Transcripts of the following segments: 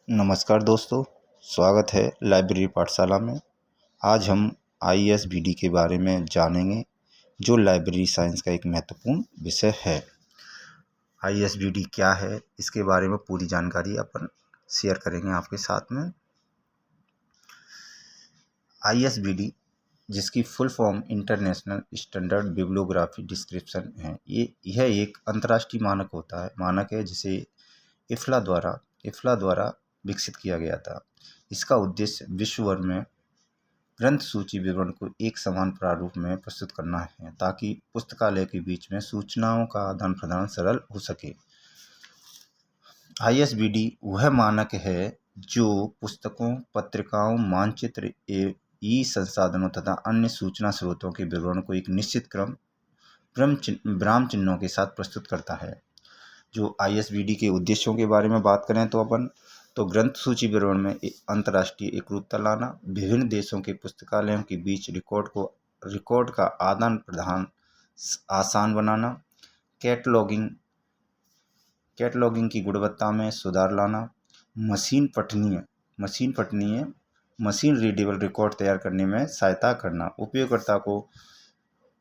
नमस्कार दोस्तों, स्वागत है लाइब्रेरी पाठशाला में। आज हम आईएसबीडी के बारे में जानेंगे, जो लाइब्रेरी साइंस का एक महत्वपूर्ण विषय है। आईएसबीडी क्या है, इसके बारे में पूरी जानकारी अपन शेयर करेंगे आपके साथ में। आईएसबीडी, जिसकी full form international standard bibliography description है, यह एक अंतर्राष्ट्रीय मानक है जिसे इफ्ला द्वारा विकसित किया गया था। इसका उद्देश्य विश्व भर में ग्रंथ सूची विवरण को एक समान प्रारूप में प्रस्तुत करना है, ताकि पुस्तकालय के बीच में सूचनाओं का आदान प्रदान सरल हो सके। आईएसबीडी वह मानक है जो पुस्तकों, पत्रिकाओं, मानचित्र ई संसाधनों तथा अन्य सूचना स्रोतों के विवरण को एक निश्चित विराम चिन्हों के साथ प्रस्तुत करता है। जो आईएसबीडी के उद्देश्यों के बारे में बात करें तो ग्रंथ सूची विवरण में अंतर्राष्ट्रीय एकरूपता लाना, विभिन्न देशों के पुस्तकालयों के बीच रिकॉर्ड का आदान प्रदान आसान बनाना, कैटलॉगिंग की गुणवत्ता में सुधार लाना, मशीन रीडेबल रिकॉर्ड तैयार करने में सहायता करना, उपयोगकर्ता को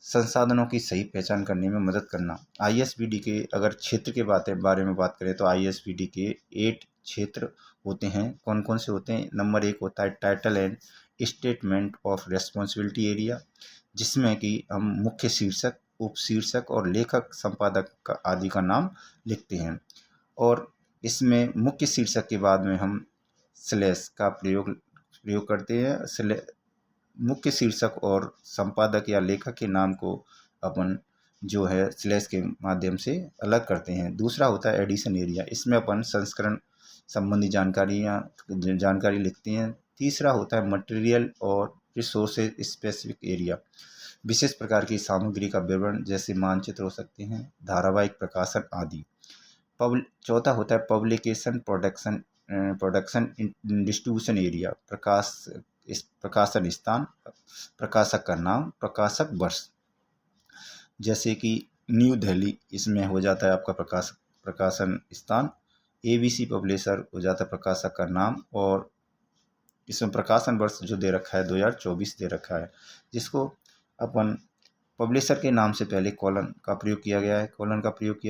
संसाधनों की सही पहचान करने में मदद करना। आईएसबीडी के अगर क्षेत्र के बारे में बात करें तो आईएसबीडी के 8 क्षेत्र होते हैं। कौन कौन से होते हैं? नंबर 1 होता है title and statement of responsibility area, जिसमें कि हम मुख्य शीर्षक, उपशीर्षक और लेखक, संपादक आदि का नाम लिखते हैं। और इसमें मुख्य शीर्षक के बाद में हम स्लैश का प्रयोग करते हैं। मुख्य शीर्षक और संपादक या लेखक के नाम को अपन जो है स्लैश के माध्यम से अलग करते हैं। दूसरा होता है एडिशन एरिया, इसमें अपन संस्करण संबंधी जानकारी लिखते हैं। तीसरा होता है मटेरियल और रिसोर्सेज स्पेसिफिक एरिया, विशेष प्रकार की सामग्री का विवरण, जैसे मानचित्र हो सकते हैं, धारावाहिक प्रकाशन आदि। चौथा होता है पब्लिकेशन प्रोडक्शन डिस्ट्रीब्यूशन एरिया, प्रकाशन स्थान, प्रकाशक का नाम, प्रकाशक वर्ष, जैसे कि न्यू दिल्ली, इसमें हो जाता है आपका प्रकाशन स्थान। एबीसी पब्लिशर हो जाता है प्रकाशक का नाम, और इसमें प्रकाशन वर्ष जो दे रखा है 2024 दे रखा है, जिसको अपन पब्लिशर के नाम से पहले कॉलन का प्रयोग किया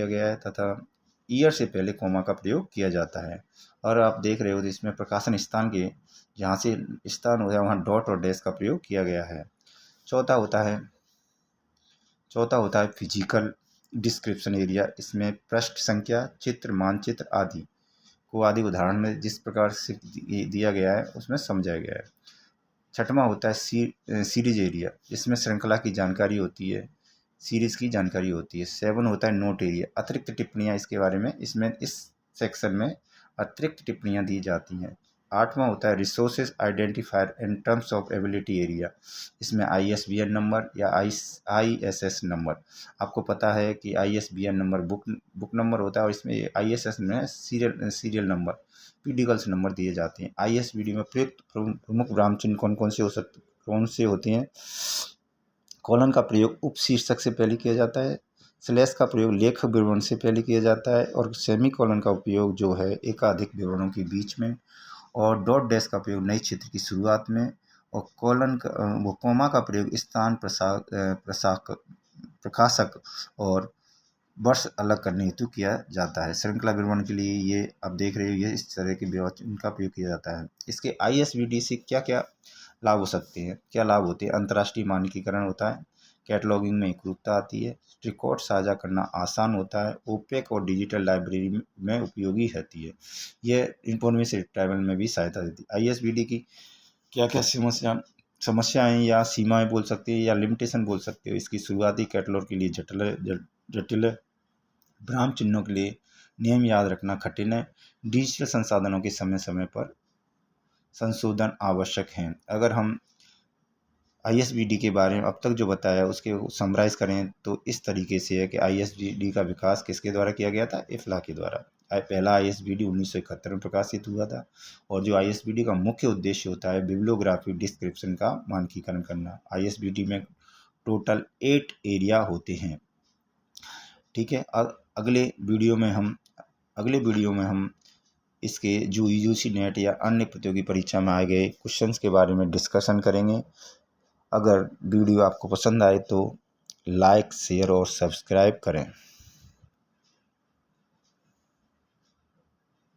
गया है तथा ईयर से पहले कोमा का प्रयोग किया जाता है। और आप देख रहे हो तो इसमें प्रकाशन स्थान के जहाँ से स्थान हो जाए वहाँ डॉट और डैश का प्रयोग किया गया है। चौथा होता है फिजिकल डिस्क्रिप्शन एरिया, इसमें पृष्ठ संख्या, चित्र, मानचित्र आदि उदाहरण में जिस प्रकार से दिया गया है उसमें समझाया गया है। छठवां होता है सीरीज एरिया, जिसमें श्रृंखला की जानकारी होती है, सीरीज की जानकारी होती है। 7 होता है नोट एरिया, अतिरिक्त टिप्पणियाँ इसके बारे में इस सेक्शन में अतिरिक्त टिप्पणियाँ दी जाती हैं। 8वां होता है resources identifier in terms of ability area, इसमें आईएसबीएन नंबर या आईएसएस नंबर, आपको पता है कि आईएसबीएन नंबर बुक नंबर होता है, और इसमें आईएसएस में सीरियल नंबर, पीडिकल्स नंबर दिए जाते हैं। आईएसबीडी में प्रयुक्त प्रमुख विराम चिन्ह कौन से होते हैं? कॉलन का प्रयोग उपशीर्षक से पहले किया जाता है, स्लैश का प्रयोग लेखक विवरण से पहले किया जाता है, और सेमीकोलन का उपयोग जो है एकाधिक विवरणों के बीच में, और डॉट डैश का प्रयोग नए क्षेत्र की शुरुआत में, और कोमा का प्रयोग स्थान, प्रकाशक और वर्ष अलग करने हेतु किया जाता है। श्रृंखला विवरण के लिए ये आप देख रहे हो, ये इस तरह के इनका प्रयोग किया जाता है। इसके आईएसबीडी से क्या क्या लाभ हो सकते हैं, क्या लाभ होते हैं? अंतर्राष्ट्रीय मानकीकरण होता है, कैटलॉगिंग में एकरूपता आती है, रिकॉर्ड साझा करना आसान होता है, ओपेक और डिजिटल लाइब्रेरी में उपयोगी रहती है, यह इंफॉर्मेशन रिट्राइवल में भी सहायता देती है। आईएसबीडी की क्या क्या समस्याएं या सीमाएं बोल सकते हैं, या लिमिटेशन बोल सकते हो? इसकी शुरुआती कैटलॉग के लिए जटिल विराम चिन्हों के लिए नियम याद रखना कठिन है, डिजिटल संसाधनों के समय समय पर संशोधन आवश्यक हैं। अगर हम आईएसबीडी के बारे में अब तक जो बताया उसके समराइज करें तो इस तरीके से है कि आईएसबीडी का विकास किसके द्वारा किया गया था? इफ्ला के द्वारा। पहला आईएसबीडी 1971 में प्रकाशित हुआ था, और जो आईएसबीडी का मुख्य उद्देश्य होता है बिब्लियोग्राफी डिस्क्रिप्शन का मानकीकरण करना। आईएसबीडी में टोटल 8 एरिया होते हैं। ठीक है, अगले वीडियो में हम इसके जो यूजीसी नेट या अन्य प्रतियोगी परीक्षा में आए गए क्वेश्चंस के बारे में डिस्कशन करेंगे। अगर वीडियो आपको पसंद आए तो लाइक, शेयर और सब्सक्राइब करें।